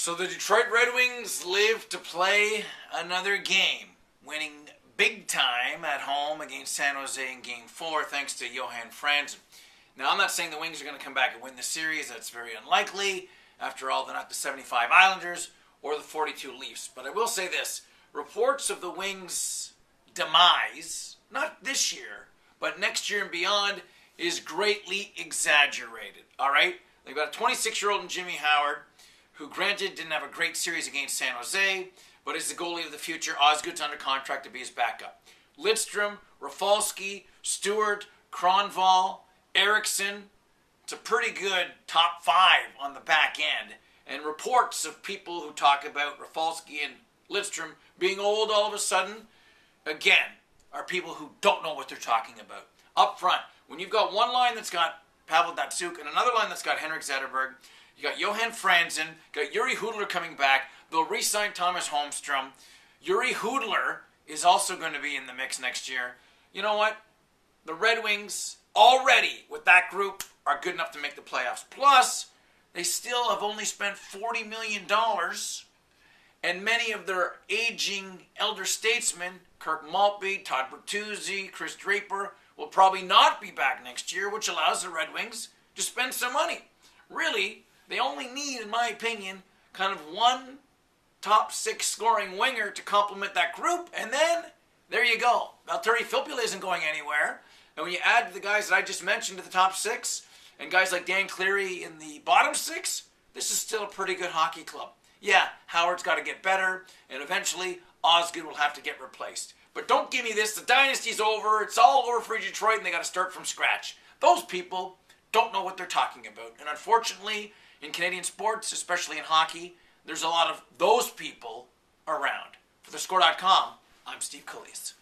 So the Detroit Red Wings live to play another game, winning big time at home against San Jose in Game 4 thanks to Johan Franzen. Now, I'm not saying the Wings are going to come back and win the series. That's very unlikely. After all, they're not the 75 Islanders or the 42 Leafs. But I will say this. Reports of the Wings' demise, not this year, but next year and beyond, is greatly exaggerated. All right? They've got a 26-year-old in Jimmy Howard, who granted didn't have a great series against San Jose, but is the goalie of the future. Osgood's under contract to be his backup. Lidstrom, Rafalski, Stewart, Kronwall, Eriksson. It's a pretty good top 5 on the back end. And reports of people who talk about Rafalski and Lidstrom being old all of a sudden, again, are people who don't know what they're talking about. Up front, when you've got one line that's got Pavel Datsyuk and another line that's got Henrik Zetterberg, you got Johan Franzen, got Yuri Hudler coming back. They'll re-sign Thomas Holmstrom. Yuri Hudler is also going to be in the mix next year. You know what? The Red Wings, already with that group, are good enough to make the playoffs. Plus, they still have only spent $40 million, and many of their aging elder statesmen, Kirk Maltby, Todd Bertuzzi, Chris Draper, will probably not be back next year, which allows the Red Wings to spend some money. Really, they only need, in my opinion, kind of one top 6 scoring winger to complement that group, and then there you go. Valtteri Filppula isn't going anywhere, and when you add the guys that I just mentioned to the top 6, and guys like Dan Cleary in the bottom 6, this is still a pretty good hockey club. Yeah, Howard's got to get better, and eventually Osgood will have to get replaced. But don't give me this, the dynasty's over, it's all over for Detroit, and they got to start from scratch. Those people don't know what they're talking about, and unfortunately, in Canadian sports, especially in hockey, there's a lot of those people around. For TheScore.com, I'm Steve Calise.